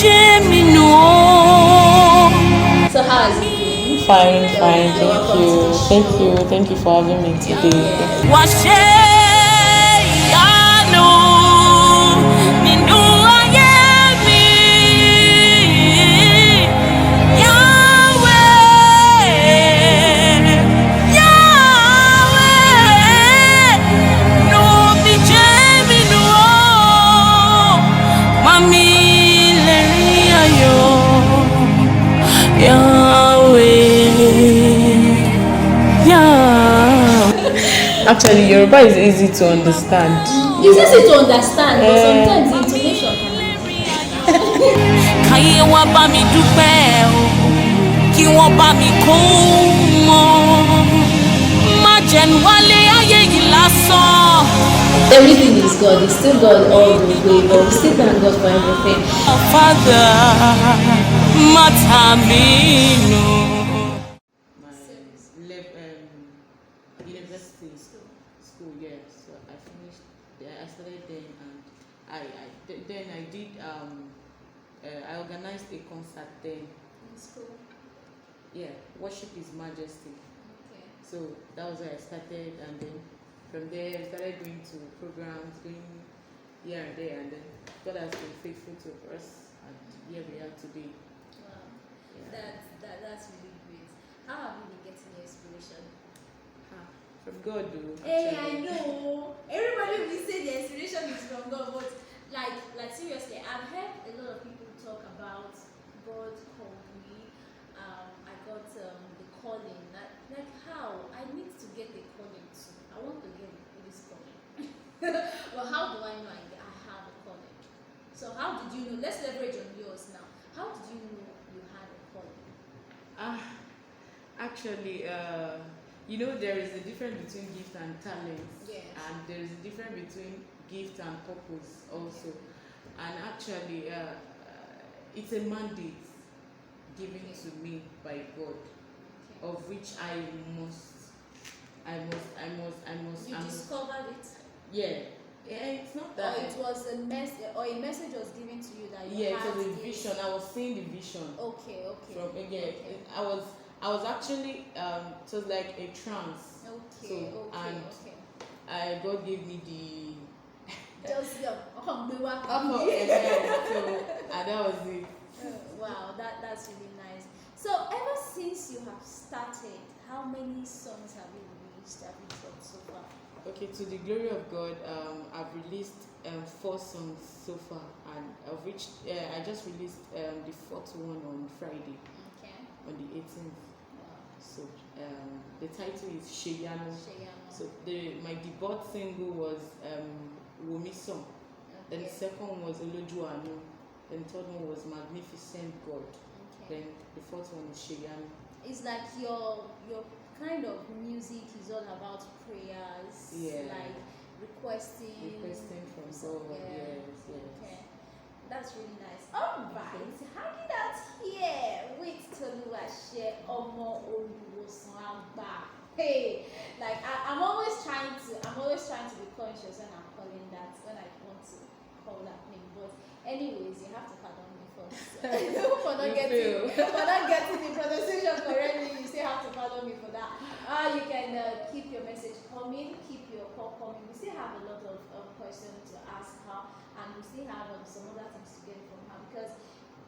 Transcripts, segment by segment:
So how is it doing? Fine. Thank you for having me today. Actually, Yoruba is easy to understand. It's easy to understand, but sometimes the intonation can be. Káyé wá bá mi dúpẹ́ o, kí wọ́n bá mi kó mọ́. Má jẹ̀nu wálé ayé yìí lásán. Everything is God. It's still God all the way, but we still thank God for everything. Father, má tà mí nù. University school, yeah. So I finished. I started then, and then I did. I organized a concert then. In school. Yeah, Worship His Majesty. Okay. So that was where I started, and then from there I started going to programs, going here and there, and then God has been faithful to us, and here we are today. Wow. Yeah. That's really great. How have you been getting your inspiration? From God, though. Hey, I know. Everybody will say the inspiration is from God, but like seriously, I've heard a lot of people talk about God called me. I got the calling. Like how? I need to get a calling too. I want to get this calling. Well, how do I know I have a calling? So how did you know? Let's leverage on yours now. How did you know you had a calling? Actually, you know, there is a difference between gift and talent. Yes. And there is a difference between gift and purpose also. And actually, it's a mandate given to me by God, of which I must. You discovered it. Yeah. It's not that. Or it was a message was given to you that you Yeah, had it was a this. vision. I was seeing the vision. Okay. From Okay. I was actually it was like a trance. Okay. God gave me the Just so and that was it. wow, that's really nice. So ever since you have started, how many songs have you released? Have you dropped so far? Okay, to the glory of God, I've released 4 songs so far, and of which I just released the 4th one on Friday, on the 18th. So the title is Sheyano. So my debut single was Wumi Song. Then the second one was Oloju Anu. Then the third one was Magnificent God. Then the 4th one is Sheyano. It's like your kind of music is all about prayers, like requesting from God. Yes. Okay. That's really nice. Alright, hanging out here with Toluwase Omo Oluwosan Agba. Hey, like I'm always trying to be conscious when I'm calling that, when I want to call that name. But anyways, you have to pardon me first. for not getting the pronunciation correctly, you still have to pardon me for that. You can keep your message coming, keep your call coming. We still have a lot of questions to ask her, and we still have some other things to get from her, because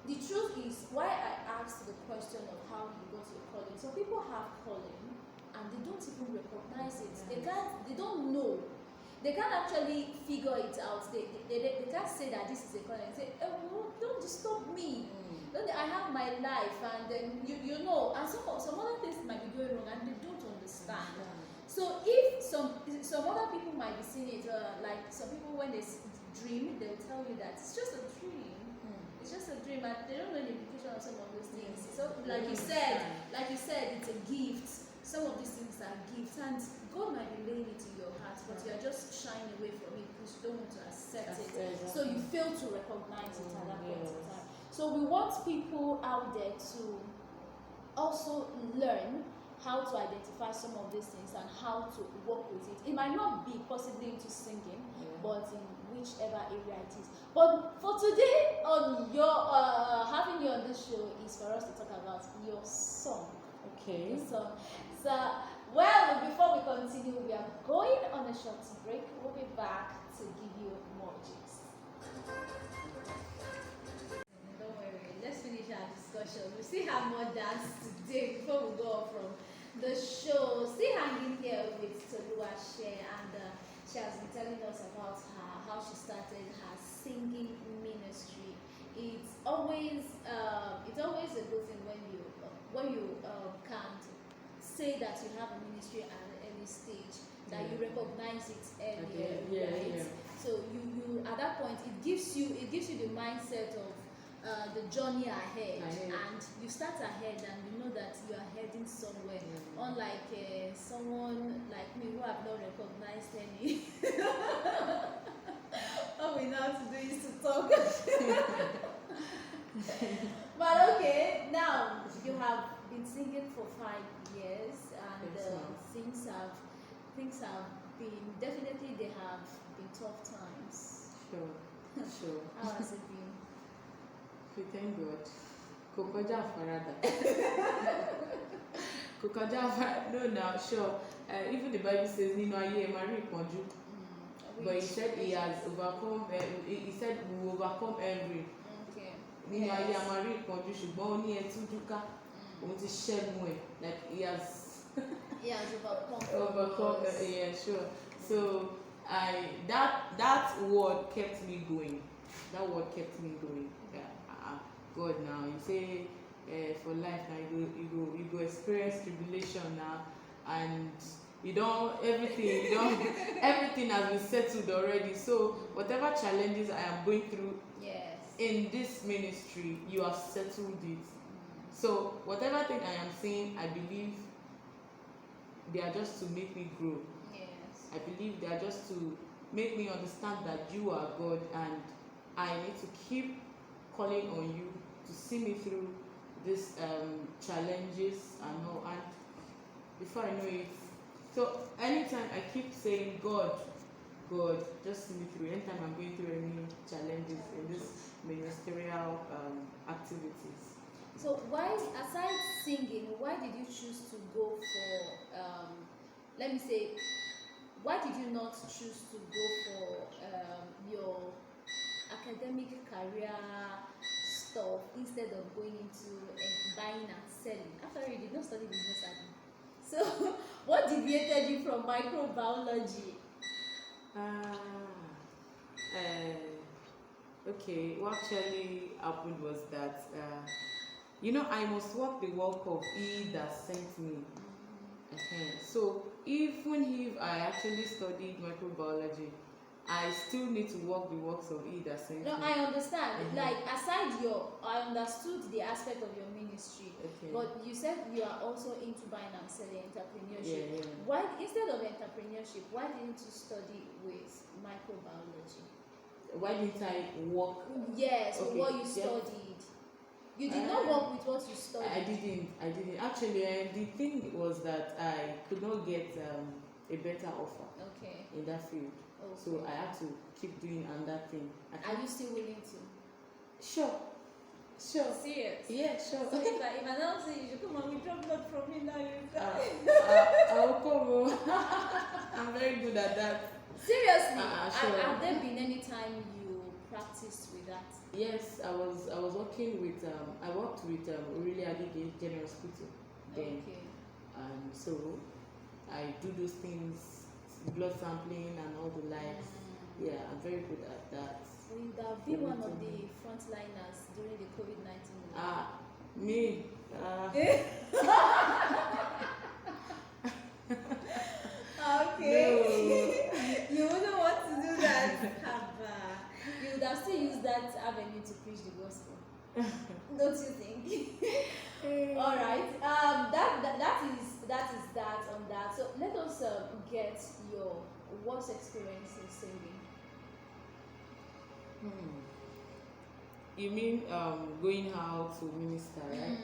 the truth is, why I asked the question of how you go to a calling. Some people have calling and they don't even recognize it. They don't know. They can't actually figure it out. They can't say that this is a calling. Say, oh, don't disturb me. I have my life, and then you know, and some other things might be going wrong and they don't understand. So if some other people might be seeing it, like some people when they dream, they'll tell you that it's just a dream. It's just a dream, and they don't know the implication of some of those things. So like you said, it's a gift. Some of these things are gifts, and God might be laying it in your heart, but you are just shying away from it because you don't want to accept it. Exactly. So you fail to recognize it at that point in time. So we want people out there to also learn how to identify some of these things and how to work with it. It might not be possibly into singing, but in whichever area it is. But for today, on your having you on the show is for us to talk about your song. Okay. So, well, before we continue, we are going on a short break. We'll be back to give you more gist. Don't worry, let's finish our discussion. We still have more dance today before we go on from the show. Still hanging here with Toluwase, and she has been telling us about how she started her singing ministry. It's always a good thing when you can say that you have a ministry at an early stage, that you recognize it earlier, right? Yeah. So you at that point it gives you the mindset of the journey ahead, and you start ahead and you know that you are heading somewhere. Unlike someone like me who have not recognized any. All we know how to do is to talk. But okay, now you have been singing for 5 years, and things have been definitely they have been tough times. Sure. How has it been? We thank God. Kokoja Farada. Kokoja Farada. No, now, sure. Even the Bible says, Nino Aye Mari Ponju. But he said he has overcome, he said we will overcome every. Nino Aye Mari Ponju, ṣùgbọ́n ó ní ẹtújúká. Òun ti ṣẹ́gun ẹ̀. Like he has overcome. Yeah, sure. So that word kept me going. That word kept me going. Yeah. God, now you say for life now you go experience tribulation now, and everything has been settled already. So whatever challenges I am going through in this ministry, you have settled it. So whatever thing I am saying, I believe they are just to make me grow. I believe they are just to make me understand that you are God, and I need to keep calling on you to see me through these challenges and all. And before I know it, so anytime I keep saying God, just see me through. Anytime I'm going through any challenges in this ministerial activities. So why, aside singing, why did you choose to go for let me say, why did you not choose to go for your academic career stuff instead of going into buying and selling? After all, you did not study business admin. So what deviated you from microbiology? Okay, what actually happened was that I must walk the walk of He that sent me. So even if I actually studied microbiology, I still need to walk the works of He that sent me. No, I understand. Like, aside I understood the aspect of your ministry, but you said you are also into buying and selling, entrepreneurship. Why, instead of entrepreneurship, why didn't you study with microbiology? Why didn't I work? Yes, with what you studied. You did not work with what you studied. I didn't. Actually, the thing was that I could not get a better offer in that field. So I had to keep doing another thing. Are you still willing to? Sure. Serious? Yeah, sure. So if I now say you should come and withdraw blood from me now, I will come. I'm very good at that. Seriously? Sure. Have there been any time you practiced with that? Yes, I was working with I worked with Aurelia Adige General Hospital then. And so I do those things, blood sampling and all the likes. Yeah, I'm very good at that. So you would have been one of the frontliners during the COVID-19. Me. Okay. No. You wouldn't want to do that. You would have still used that avenue to preach the gospel. Don't you think? All right. That is that on that. So let us get your worst experience in singing. You mean going out to minister, right?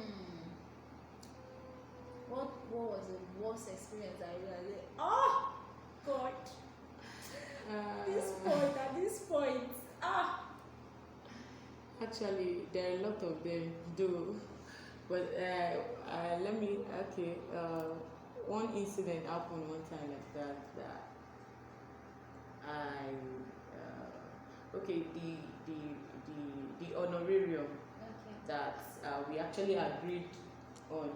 What was the worst experience that you realized? Oh God! At this point, Actually, there are a lot of them, though. But let me, okay, one incident happened one time like that, that I, okay, the honorarium okay. that we actually agreed on,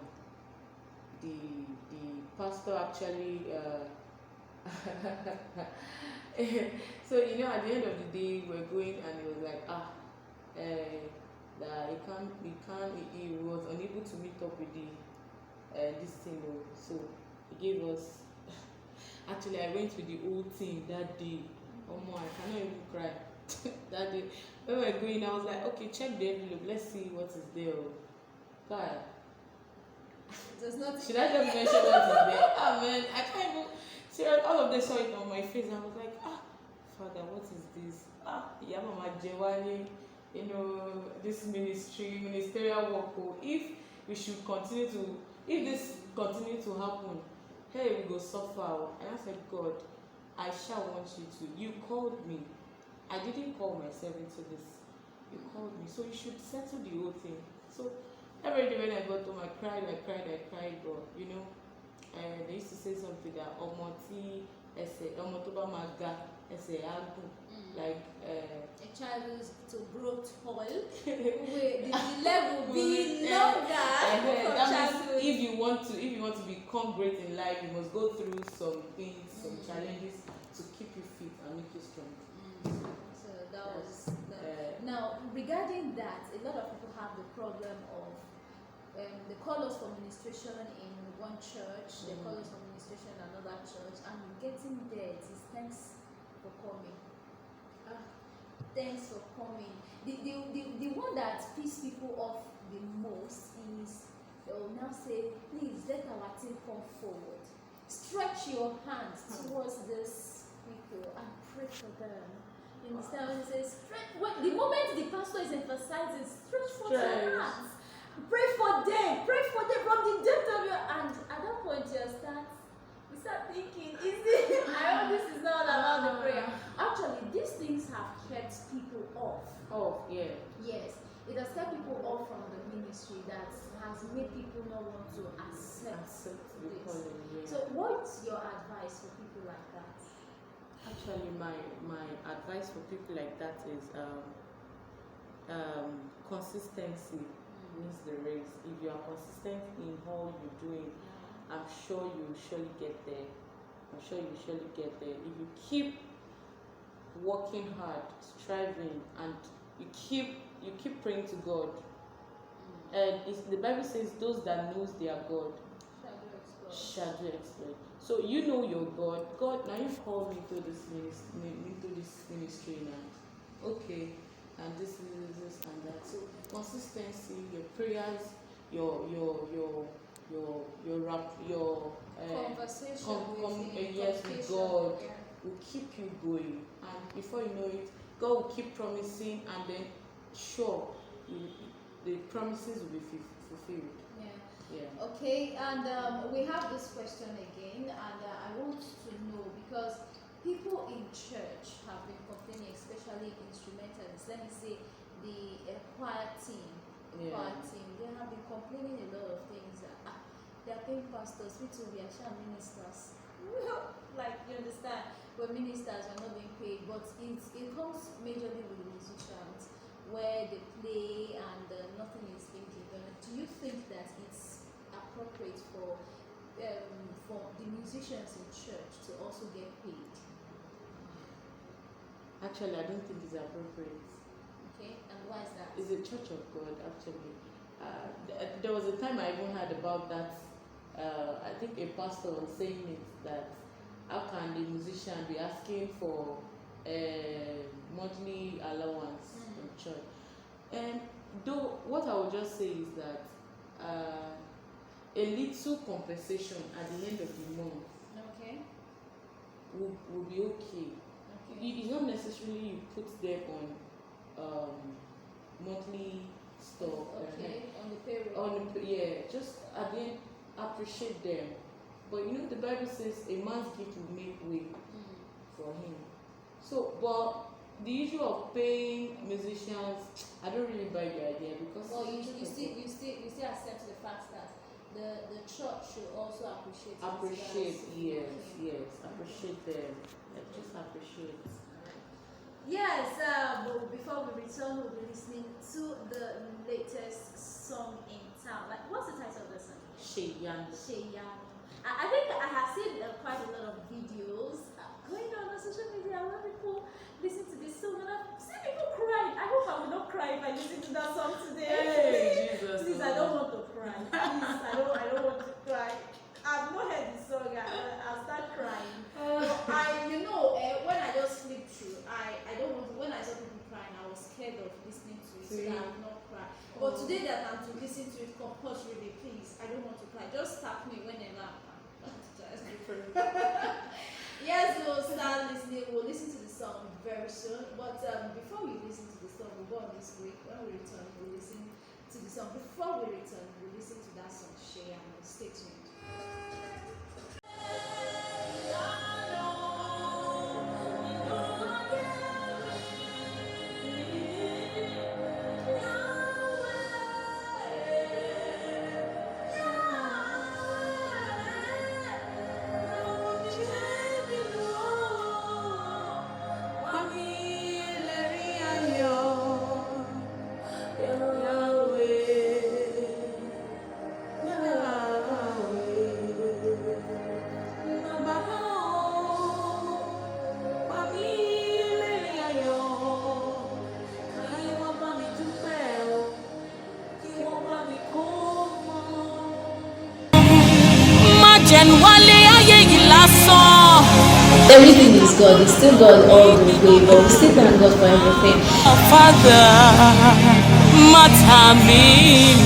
the pastor actually, so at the end of the day, we're going and he was like, that he was unable to meet up with this thing, so he gave us. Actually, I went with the whole team that day. Oh my, I cannot even cry. That day, when we were going, I was like, okay, check the envelope, let's see what is there. God, Does not. should I just mention what is there? Ah man, I can't even. Serious, all of them saw it on my face. I was like, Father, what is this? Mama Jewani, this ministerial work. If we should continue to, if this continue to happen, hey, we go suffer. And I said, God, I shall want you to. You called me. I didn't call myself into this. You called me, so you should settle the whole thing. So every day when I got home, I cried, but they used to say something that like a child who's to grow tall, with the level being longer from that childhood. means if you want to become great in life, you must go through some things, some challenges to keep you fit and make you strong. So that was now regarding that, a lot of people have the problem of they call us for ministration in one church, they call us for ministration in another church, and getting there it is thanks for coming. Thanks for coming. The one that pisses people off the most is they will now say, please let our team come forward. Stretch your hands towards these people and pray for them. You understand when he says stretch? The moment the pastor is emphasizing, stretch for their hands. Pray for them from the depth of your hand. At that point you start thinking, I know this is not about the prayer. Actually, these things have kept people off. Yeah. Yes, it has kept people off from the ministry, that has made people not want to accept the this. calling, yeah. So what's your advice for people like that? Actually, my advice for people like that is consistency wins the race. If you are consistent in all you're doing, I'm sure you will surely get there. If you keep working hard, striving, and you keep praying to God. And the Bible says those that knows their God shall do exploit. So you know your God. God, now you've called me to this ministry now. Okay, and this is this and that. So consistency, your prayers, your conversation with God will keep you going, and before you know it, God will keep promising, and then sure, the promises will be fulfilled. Yeah. Okay, and we have this question again, and I want to know, because people in church have been complaining, especially instrumentalists. Let me say the choir team. They have been complaining a lot of things. They are paying pastors, we too, we are sure ministers. Like, you understand, we're ministers, we're not being paid, but it comes majorly with the musicians, where they play and nothing is being given. Do you think that it's appropriate for the musicians in church to also get paid? Actually, I don't think it's appropriate. Okay, and why is that? It's a church of God, actually. There was a time I even heard about that. I think a pastor was saying it, that how can the musician be asking for monthly allowance in church? And though what I would just say is that a little compensation at the end of the month will be okay. It's not necessarily you put them on monthly stuff. On the payroll. Just at the end, appreciate them. But the Bible says a man's gift will make way for him. So, but the issue of paying musicians, I don't really buy the idea because. Well, you still accept the fact that the church should also appreciate. Yes, appreciate them. Just appreciate. Yes, but before we return, we'll be listening to the latest song in town. Like, what's the title of the song? Sheyan. I think I have seen quite a lot of videos going on social media where people listen to this song and I've seen people crying. I hope I will not cry if I listen to that song today. Hey, Jesus. Please, I don't want to cry. Please, I don't want to cry. I've not heard the song. I'll start crying. When I just flip through, I don't want to. When I saw people crying, I was scared of listening to it, so that I would not cry. But today that I'm to listen to it compulsorily, please, I don't want to cry. Just tap me whenever I'm Yes, we'll start listening. We'll listen to the song very soon. But before we listen to the song, we'll go on this break. When we return, we'll listen to the song. Before we return, we'll listen to that song, Shea, and stay tuned. Everything is God. It's still God all the way, but we still thank God for everything. Father, Matami.